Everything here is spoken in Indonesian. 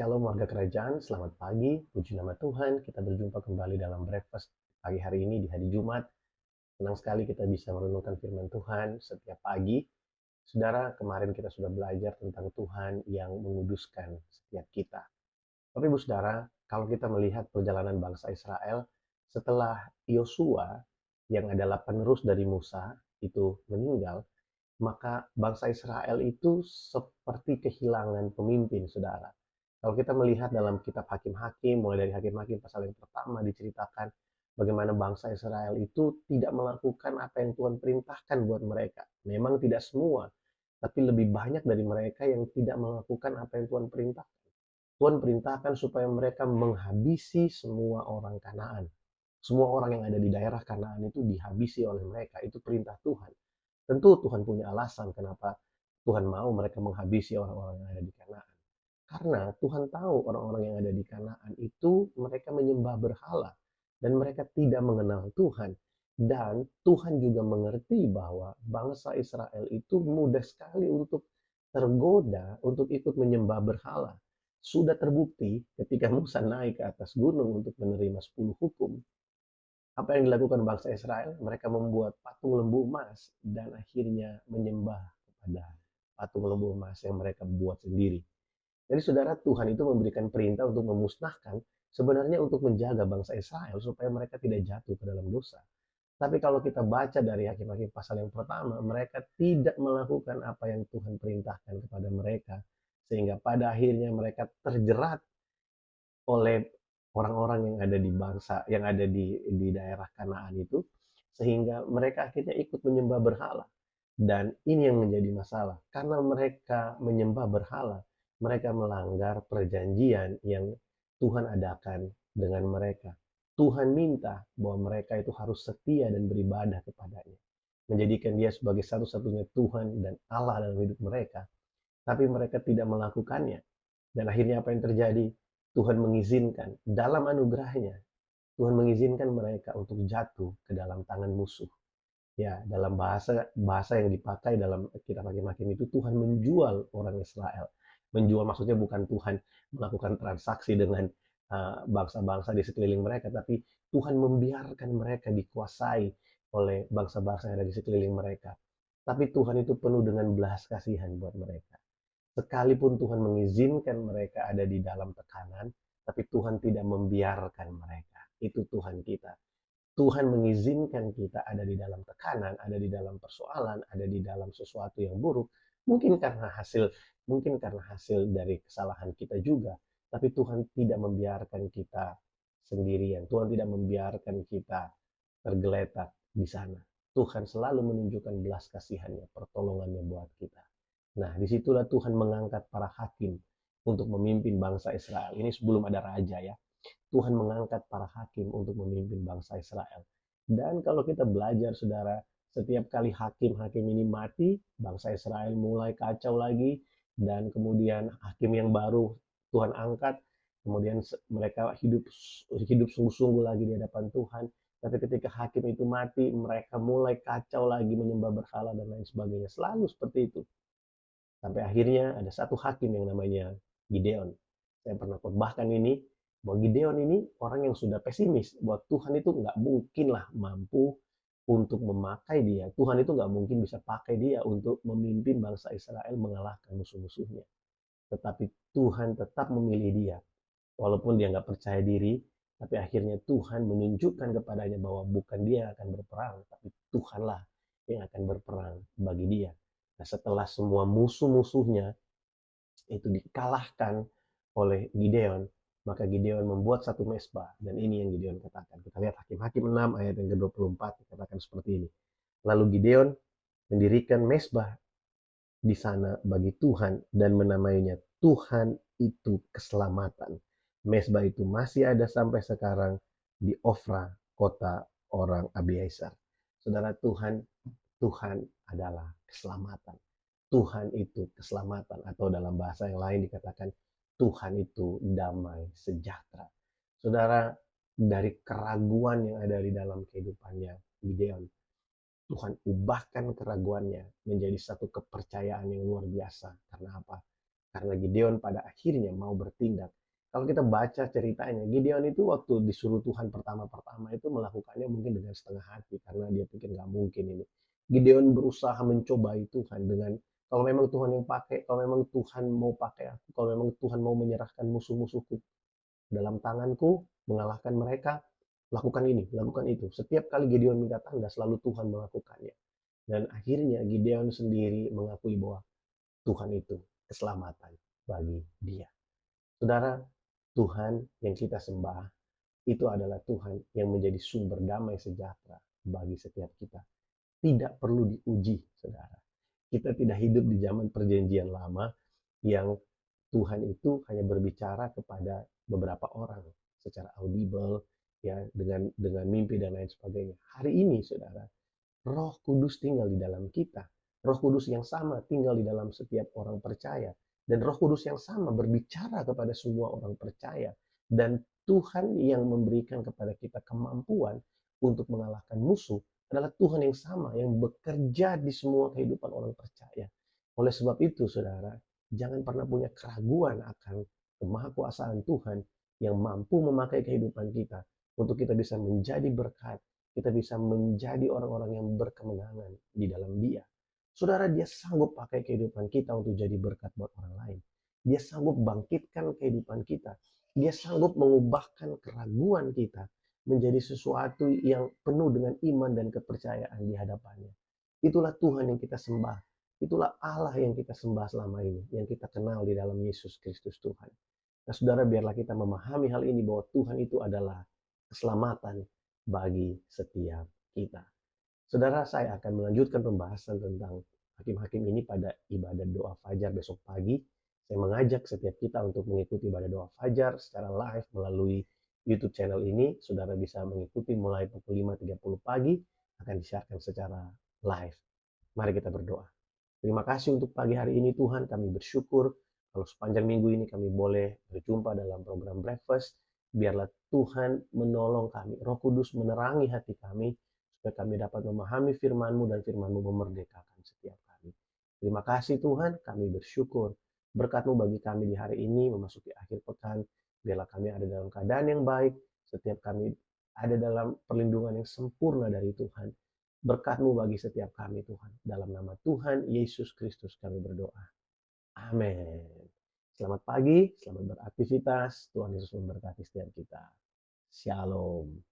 Shalom warga kerajaan, selamat pagi, puji nama Tuhan, kita berjumpa kembali dalam breakfast pagi hari ini di hari Jumat. Senang sekali kita bisa merenungkan firman Tuhan setiap pagi. Saudara, kemarin kita sudah belajar tentang Tuhan yang menguduskan setiap kita. Tapi Ibu Saudara, kalau kita melihat perjalanan bangsa Israel, setelah Yosua yang adalah penerus dari Musa itu meninggal, maka bangsa Israel itu seperti kehilangan pemimpin, saudara. Kalau kita melihat dalam kitab Hakim-Hakim, mulai dari Hakim-Hakim pasal yang pertama diceritakan bagaimana bangsa Israel itu tidak melakukan apa yang Tuhan perintahkan buat mereka. Memang tidak semua, tapi lebih banyak dari mereka yang tidak melakukan apa yang Tuhan perintahkan. Tuhan perintahkan supaya mereka menghabisi semua orang Kanaan. Semua orang yang ada di daerah Kanaan itu dihabisi oleh mereka. Itu perintah Tuhan. Tentu Tuhan punya alasan kenapa Tuhan mau mereka menghabisi orang-orang yang ada di Kanaan. Karena Tuhan tahu orang-orang yang ada di Kanaan itu mereka menyembah berhala dan mereka tidak mengenal Tuhan. Dan Tuhan juga mengerti bahwa bangsa Israel itu mudah sekali untuk tergoda untuk ikut menyembah berhala. Sudah terbukti ketika Musa naik ke atas gunung untuk menerima 10 hukum, apa yang dilakukan bangsa Israel? Mereka membuat patung lembu emas dan akhirnya menyembah kepada patung lembu emas yang mereka buat sendiri. Jadi saudara, Tuhan itu memberikan perintah untuk memusnahkan, sebenarnya untuk menjaga bangsa Israel supaya mereka tidak jatuh ke dalam dosa. Tapi kalau kita baca dari Hakim-Hakim pasal yang pertama, mereka tidak melakukan apa yang Tuhan perintahkan kepada mereka. Sehingga pada akhirnya mereka terjerat oleh orang-orang yang ada di bangsa, yang ada di daerah Kanaan itu, sehingga mereka akhirnya ikut menyembah berhala. Dan ini yang menjadi masalah, karena mereka menyembah berhala, mereka melanggar perjanjian yang Tuhan adakan dengan mereka. Tuhan minta bahwa mereka itu harus setia dan beribadah kepadanya, menjadikan dia sebagai satu-satunya Tuhan dan Allah dalam hidup mereka. Tapi mereka tidak melakukannya. Dan akhirnya apa yang terjadi? Tuhan mengizinkan dalam anugerahnya, Tuhan mengizinkan mereka untuk jatuh ke dalam tangan musuh. Ya, dalam bahasa bahasa yang dipakai dalam kitab Hakim-Hakim itu Tuhan menjual orang Israel. Menjual maksudnya bukan Tuhan melakukan transaksi dengan bangsa-bangsa di sekeliling mereka, tapi Tuhan membiarkan mereka dikuasai oleh bangsa-bangsa yang ada di sekeliling mereka. Tapi Tuhan itu penuh dengan belas kasihan buat mereka. Sekalipun Tuhan mengizinkan mereka ada di dalam tekanan, tapi Tuhan tidak membiarkan mereka. Itu Tuhan kita. Tuhan mengizinkan kita ada di dalam tekanan, ada di dalam persoalan, ada di dalam sesuatu yang buruk. Mungkin karena hasil dari kesalahan kita juga, tapi Tuhan tidak membiarkan kita sendirian. Tuhan tidak membiarkan kita tergeletak di sana. Tuhan selalu menunjukkan belas kasihannya, pertolongannya buat kita. Nah, disitulah Tuhan mengangkat para hakim untuk memimpin bangsa Israel. Ini sebelum ada raja ya. Tuhan mengangkat para hakim untuk memimpin bangsa Israel. Dan kalau kita belajar, saudara, setiap kali hakim-hakim ini mati, bangsa Israel mulai kacau lagi, dan kemudian hakim yang baru Tuhan angkat, kemudian mereka hidup hidup sungguh-sungguh lagi di hadapan Tuhan. Tapi ketika hakim itu mati, mereka mulai kacau lagi, menyembah berhala dan lain sebagainya. Selalu seperti itu. Sampai akhirnya ada satu hakim yang namanya Gideon. Saya pernah khotbahkan ini, bahwa Gideon ini orang yang sudah pesimis, bahwa Tuhan itu nggak mungkin lah mampu untuk memakai dia. Tuhan itu nggak mungkin bisa pakai dia untuk memimpin bangsa Israel mengalahkan musuh-musuhnya. Tetapi Tuhan tetap memilih dia. Walaupun dia nggak percaya diri, tapi akhirnya Tuhan menunjukkan kepadanya bahwa bukan dia yang akan berperang, tapi Tuhanlah yang akan berperang bagi dia. Nah, setelah semua musuh-musuhnya itu dikalahkan oleh Gideon, maka Gideon membuat satu mesbah. Dan ini yang Gideon katakan. Kita lihat Hakim-Hakim 6 ayat yang ke-24, dikatakan seperti ini. Lalu Gideon mendirikan mesbah di sana bagi Tuhan dan menamainya Tuhan itu keselamatan. Mesbah itu masih ada sampai sekarang di Ofra, kota orang Abiezer. Saudara, Tuhan adalah keselamatan. Tuhan itu keselamatan, atau dalam bahasa yang lain dikatakan Tuhan itu damai sejahtera. Saudara, dari keraguan yang ada di dalam kehidupannya Gideon, Tuhan ubahkan keraguannya menjadi satu kepercayaan yang luar biasa. Karena apa? Karena Gideon pada akhirnya mau bertindak. Kalau kita baca ceritanya, Gideon itu waktu disuruh Tuhan pertama-pertama itu melakukannya mungkin dengan setengah hati karena dia pikir nggak mungkin ini. Gideon berusaha mencobai Tuhan dengan kalau memang Tuhan yang pakai, kalau memang Tuhan mau pakai aku, kalau memang Tuhan mau menyerahkan musuh-musuhku dalam tanganku, mengalahkan mereka, lakukan ini, lakukan itu. Setiap kali Gideon minta tanda, selalu Tuhan melakukannya. Dan akhirnya Gideon sendiri mengakui bahwa Tuhan itu keselamatan bagi dia. Saudara, Tuhan yang kita sembah itu adalah Tuhan yang menjadi sumber damai sejahtera bagi setiap kita. Tidak perlu diuji, saudara. Kita tidak hidup di zaman perjanjian lama yang Tuhan itu hanya berbicara kepada beberapa orang secara audible, ya, dengan mimpi dan lain sebagainya. Hari ini, saudara, Roh Kudus tinggal di dalam kita. Roh Kudus yang sama tinggal di dalam setiap orang percaya. Dan Roh Kudus yang sama berbicara kepada semua orang percaya. Dan Tuhan yang memberikan kepada kita kemampuan untuk mengalahkan musuh adalah Tuhan yang sama yang bekerja di semua kehidupan orang percaya. Oleh sebab itu, saudara, jangan pernah punya keraguan akan kemahakuasaan Tuhan yang mampu memakai kehidupan kita untuk kita bisa menjadi berkat, kita bisa menjadi orang-orang yang berkemenangan di dalam Dia. Saudara, Dia sanggup pakai kehidupan kita untuk jadi berkat buat orang lain. Dia sanggup bangkitkan kehidupan kita. Dia sanggup mengubahkan keraguan kita menjadi sesuatu yang penuh dengan iman dan kepercayaan di hadapannya. Itulah Tuhan yang kita sembah. Itulah Allah yang kita sembah selama ini, yang kita kenal di dalam Yesus Kristus Tuhan. Nah, saudara, biarlah kita memahami hal ini bahwa Tuhan itu adalah keselamatan bagi setiap kita. Saudara, saya akan melanjutkan pembahasan tentang hakim-hakim ini pada ibadat doa fajar besok pagi. Saya mengajak setiap kita untuk mengikuti ibadat doa fajar secara live melalui YouTube channel ini. Saudara bisa mengikuti mulai pukul 5.30 pagi, akan disiarkan secara live. Mari kita berdoa. Terima kasih untuk pagi hari ini Tuhan, kami bersyukur kalau sepanjang minggu ini kami boleh berjumpa dalam program Breakfast. Biarlah Tuhan menolong kami, Roh Kudus menerangi hati kami, supaya kami dapat memahami firman-Mu dan firman-Mu memerdekakan setiap kami. Terima kasih Tuhan, kami bersyukur. Berkat-Mu bagi kami di hari ini memasuki akhir pekan. Biarlah kami ada dalam keadaan yang baik, setiap kami ada dalam perlindungan yang sempurna dari Tuhan. Berkat-Mu bagi setiap kami Tuhan. Dalam nama Tuhan Yesus Kristus kami berdoa. Amin. Selamat pagi, selamat beraktivitas. Tuhan Yesus memberkati setiap kita. Shalom.